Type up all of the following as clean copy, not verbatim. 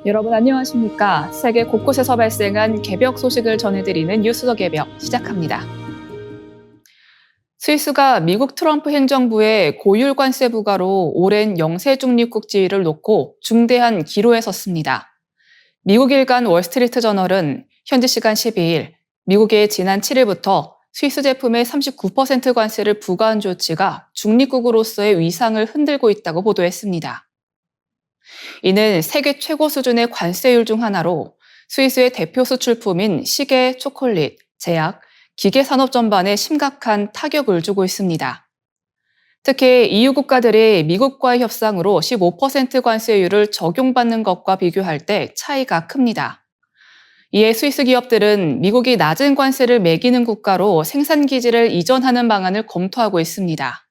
여러분 안녕하십니까? 세계 곳곳에서 발생한 개벽 소식을 전해드리는 뉴스 더 개벽 시작합니다. 스위스가 미국 트럼프 행정부의 고율 관세 부과로 오랜 영세 중립국 지위를 놓고 중대한 기로에 섰습니다. 미국 일간 월스트리트 저널은 현지 시간 12일 미국의 지난 7일부터 스위스 제품에 39% 관세를 부과한 조치가 중립국으로서의 위상을 흔들고 있다고 보도했습니다. 이는 세계 최고 수준의 관세율 중 하나로 스위스의 대표 수출품인 시계, 초콜릿, 제약, 기계 산업 전반에 심각한 타격을 주고 있습니다. 특히 EU 국가들이 미국과의 협상으로 15% 관세율을 적용받는 것과 비교할 때 차이가 큽니다. 이에 스위스 기업들은 미국이 낮은 관세를 매기는 국가로 생산 기지를 이전하는 방안을 검토하고 있습니다.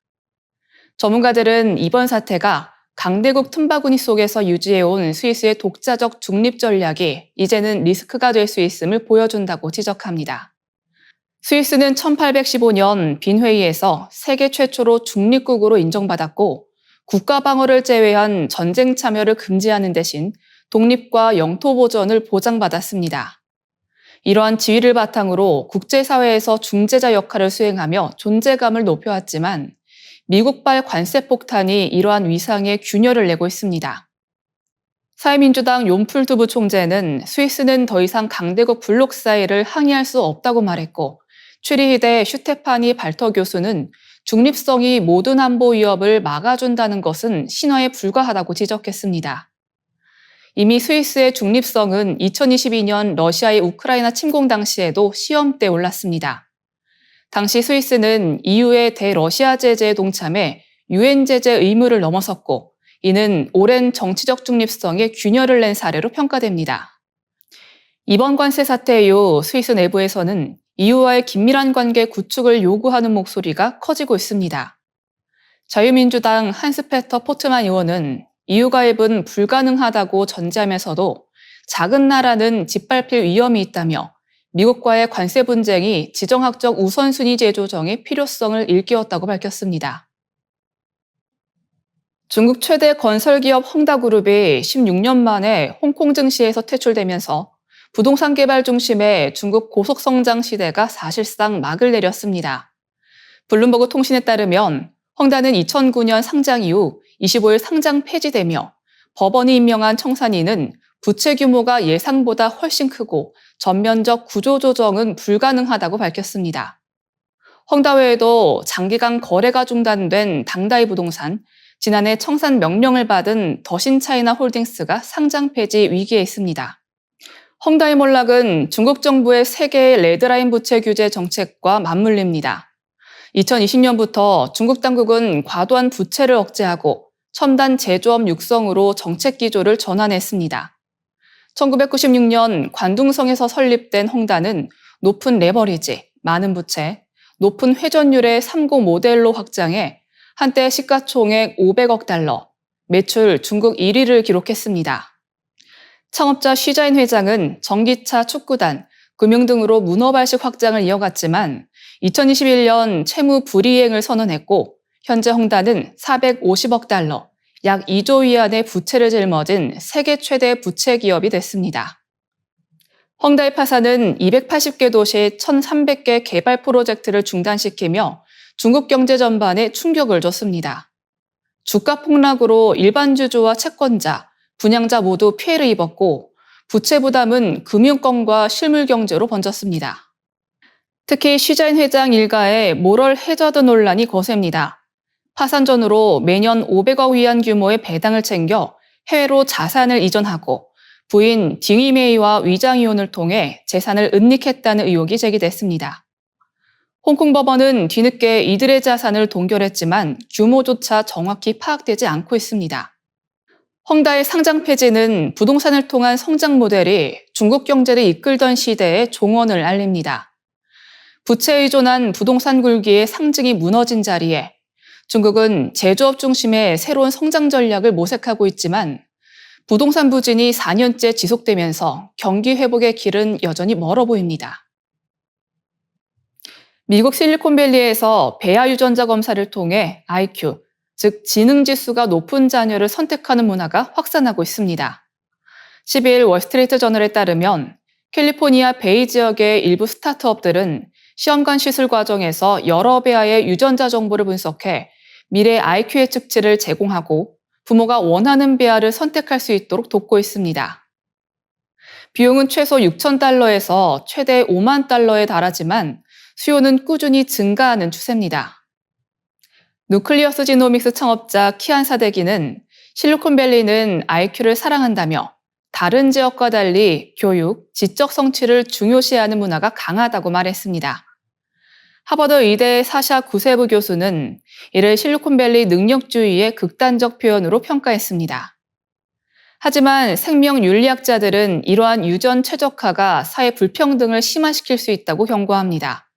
전문가들은 이번 사태가 강대국 틈바구니 속에서 유지해온 스위스의 독자적 중립 전략이 이제는 리스크가 될 수 있음을 보여준다고 지적합니다. 스위스는 1815년 빈회의에서 세계 최초로 중립국으로 인정받았고 국가 방어를 제외한 전쟁 참여를 금지하는 대신 독립과 영토 보전을 보장받았습니다. 이러한 지위를 바탕으로 국제사회에서 중재자 역할을 수행하며 존재감을 높여왔지만 미국발 관세 폭탄이 이러한 위상에 균열을 내고 있습니다. 사회민주당 욤플두 부총재는 스위스는 더 이상 강대국 블록 사이를 항의할 수 없다고 말했고 취리히데 슈테파니 발터 교수는 중립성이 모든 안보 위협을 막아준다는 것은 신화에 불과하다고 지적했습니다. 이미 스위스의 중립성은 2022년 러시아의 우크라이나 침공 당시에도 시험대에 올랐습니다. 당시 스위스는 EU의 대러시아 제재에 동참해 유엔 제재 의무를 넘어섰고 이는 오랜 정치적 중립성에 균열을 낸 사례로 평가됩니다. 이번 관세 사태 이후 스위스 내부에서는 EU와의 긴밀한 관계 구축을 요구하는 목소리가 커지고 있습니다. 자유민주당 한스페터 포트만 의원은 EU 가입은 불가능하다고 전제하면서도 작은 나라는 짓밟힐 위험이 있다며 미국과의 관세 분쟁이 지정학적 우선순위 재조정의 필요성을 일깨웠다고 밝혔습니다. 중국 최대 건설기업 헝다그룹이 16년 만에 홍콩 증시에서 퇴출되면서 부동산 개발 중심의 중국 고속성장 시대가 사실상 막을 내렸습니다. 블룸버그 통신에 따르면 헝다는 2009년 상장 이후 25일 상장 폐지되며 법원이 임명한 청산인은 부채 규모가 예상보다 훨씬 크고 전면적 구조조정은 불가능하다고 밝혔습니다. 헝다 외에도 장기간 거래가 중단된 당다이 부동산, 지난해 청산 명령을 받은 더신차이나 홀딩스가 상장 폐지 위기에 있습니다. 헝다의 몰락은 중국 정부의 세계의 레드라인 부채 규제 정책과 맞물립니다. 2020년부터 중국 당국은 과도한 부채를 억제하고 첨단 제조업 육성으로 정책 기조를 전환했습니다. 1996년 관둥성에서 설립된 헝다는 높은 레버리지, 많은 부채, 높은 회전율의 3고 모델로 확장해 한때 시가총액 500억 달러, 매출 중국 1위를 기록했습니다. 창업자 쉬자인 회장은 전기차, 축구단, 금융 등으로 문어발식 확장을 이어갔지만 2021년 채무 불이행을 선언했고 현재 헝다는 450억 달러, 약 2조 위안의 부채를 짊어진 세계 최대 부채 기업이 됐습니다. 헝다의 파산은 280개 도시 1,300개 개발 프로젝트를 중단시키며 중국 경제 전반에 충격을 줬습니다. 주가 폭락으로 일반 주주와 채권자, 분양자 모두 피해를 입었고 부채 부담은 금융권과 실물 경제로 번졌습니다. 특히 쉬자인 회장 일가의 모럴 해저드 논란이 거셉니다. 파산 전후로 매년 500억 위안 규모의 배당을 챙겨 해외로 자산을 이전하고 부인 딩이메이와 위장 이혼을 통해 재산을 은닉했다는 의혹이 제기됐습니다. 홍콩 법원은 뒤늦게 이들의 자산을 동결했지만 규모조차 정확히 파악되지 않고 있습니다. 헝다의 상장 폐지는 부동산을 통한 성장 모델이 중국 경제를 이끌던 시대의 종언을 알립니다. 부채에 의존한 부동산 굴기의 상징이 무너진 자리에 중국은 제조업 중심의 새로운 성장 전략을 모색하고 있지만 부동산 부진이 4년째 지속되면서 경기 회복의 길은 여전히 멀어 보입니다. 미국 실리콘밸리에서 배아 유전자 검사를 통해 IQ, 즉 지능 지수가 높은 자녀를 선택하는 문화가 확산하고 있습니다. 12일 월스트리트 저널에 따르면 캘리포니아 베이 지역의 일부 스타트업들은 시험관 시술 과정에서 여러 배아의 유전자 정보를 분석해 미래 IQ 예측치를 제공하고 부모가 원하는 배아를 선택할 수 있도록 돕고 있습니다. 비용은 최소 $6,000에서 최대 $50,000에 달하지만 수요는 꾸준히 증가하는 추세입니다. 누클리어스 지노믹스 창업자 키안 사데기는 실리콘밸리는 IQ를 사랑한다며 다른 지역과 달리 교육, 지적 성취를 중요시하는 문화가 강하다고 말했습니다. 하버드 의대 사샤 구세브 교수는 이를 실리콘밸리 능력주의의 극단적 표현으로 평가했습니다. 하지만 생명윤리학자들은 이러한 유전 최적화가 사회 불평등을 심화시킬 수 있다고 경고합니다.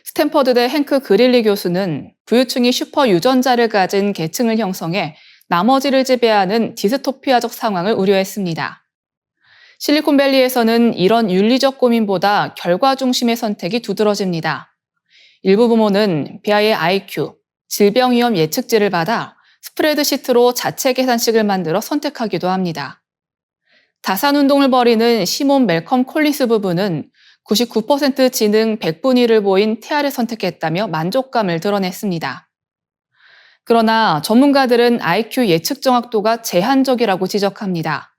스탠퍼드대 행크 그릴리 교수는 부유층이 슈퍼 유전자를 가진 계층을 형성해 나머지를 지배하는 디스토피아적 상황을 우려했습니다. 실리콘밸리에서는 이런 윤리적 고민보다 결과 중심의 선택이 두드러집니다. 일부 부모는 배아의 IQ, 질병 위험 예측지를 받아 스프레드시트로 자체 계산식을 만들어 선택하기도 합니다. 다산운동을 벌이는 시몬 멜컴 콜린스 부부는 99% 지능 100분위를 보인 태아를 선택했다며 만족감을 드러냈습니다. 그러나 전문가들은 IQ 예측 정확도가 제한적이라고 지적합니다.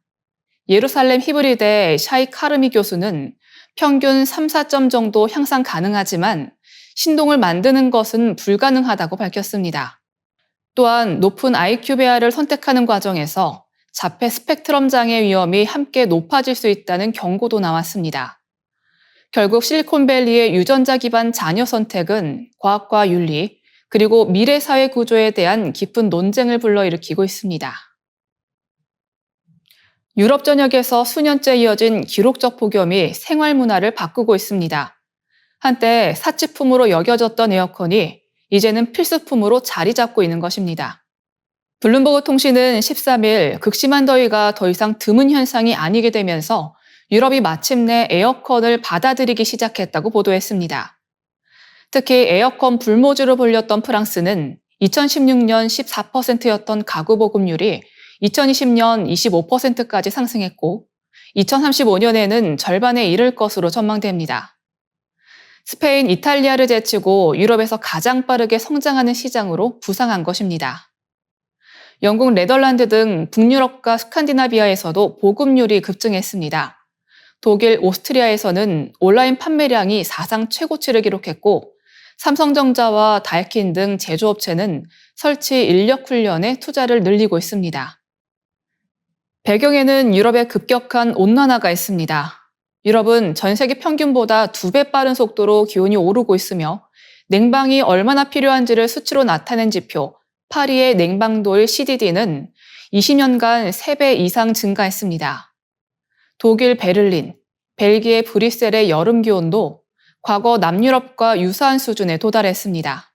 예루살렘 히브리대 샤이 카르미 교수는 평균 3, 4점 정도 향상 가능하지만 신동을 만드는 것은 불가능하다고 밝혔습니다. 또한 높은 IQ 배아를 선택하는 과정에서 자폐 스펙트럼 장애 위험이 함께 높아질 수 있다는 경고도 나왔습니다. 결국 실리콘밸리의 유전자 기반 자녀 선택은 과학과 윤리, 그리고 미래 사회 구조에 대한 깊은 논쟁을 불러일으키고 있습니다. 유럽 전역에서 수년째 이어진 기록적 폭염이 생활 문화를 바꾸고 있습니다. 한때 사치품으로 여겨졌던 에어컨이 이제는 필수품으로 자리 잡고 있는 것입니다. 블룸버그 통신은 13일 극심한 더위가 더 이상 드문 현상이 아니게 되면서 유럽이 마침내 에어컨을 받아들이기 시작했다고 보도했습니다. 특히 에어컨 불모지로 불렸던 프랑스는 2016년 14%였던 가구 보급률이 2020년 25%까지 상승했고 2035년에는 절반에 이를 것으로 전망됩니다. 스페인, 이탈리아를 제치고 유럽에서 가장 빠르게 성장하는 시장으로 부상한 것입니다. 영국, 네덜란드 등 북유럽과 스칸디나비아에서도 보급률이 급증했습니다. 독일, 오스트리아에서는 온라인 판매량이 사상 최고치를 기록했고 삼성전자와 다이킨 등 제조업체는 설치 인력 훈련에 투자를 늘리고 있습니다. 배경에는 유럽의 급격한 온난화가 있습니다. 유럽은 전 세계 평균보다 2배 빠른 속도로 기온이 오르고 있으며 냉방이 얼마나 필요한지를 수치로 나타낸 지표 파리의 냉방도일 CDD는 20년간 3배 이상 증가했습니다. 독일 베를린, 벨기에 브뤼셀의 여름 기온도 과거 남유럽과 유사한 수준에 도달했습니다.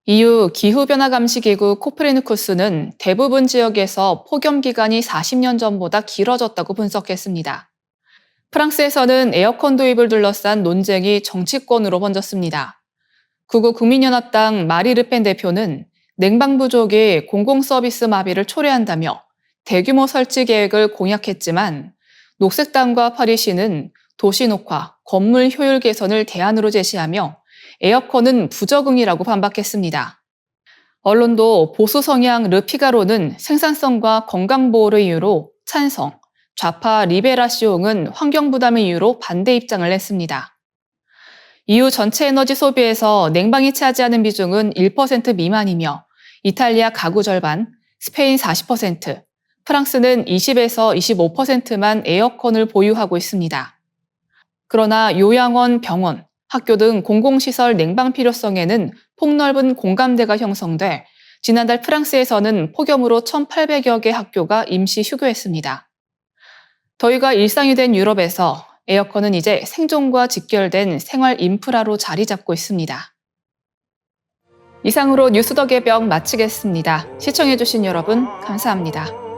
EU 기후변화감시기구 코페르니쿠스는 대부분 지역에서 폭염 기간이 40년 전보다 길어졌다고 분석했습니다. 프랑스에서는 에어컨 도입을 둘러싼 논쟁이 정치권으로 번졌습니다. 극우 국민연합당 마리 르펜 대표는 냉방 부족이 공공서비스 마비를 초래한다며 대규모 설치 계획을 공약했지만 녹색당과 파리시는 도시 녹화, 건물 효율 개선을 대안으로 제시하며 에어컨은 부적응이라고 반박했습니다. 언론도 보수 성향 르피가로는 생산성과 건강보호를 이유로 찬성, 좌파 리베라시옹은 환경부담을 이유로 반대 입장을 냈습니다. EU 전체 에너지 소비에서 냉방이 차지하는 비중은 1% 미만이며 이탈리아 가구 절반, 스페인 40%, 프랑스는 20에서 25%만 에어컨을 보유하고 있습니다. 그러나 요양원, 병원, 학교 등 공공시설 냉방 필요성에는 폭넓은 공감대가 형성돼 지난달 프랑스에서는 폭염으로 1,800여 개 학교가 임시 휴교했습니다. 더위가 일상이 된 유럽에서 에어컨은 이제 생존과 직결된 생활 인프라로 자리 잡고 있습니다. 이상으로 뉴스 더 개벽 마치겠습니다. 시청해주신 여러분 감사합니다.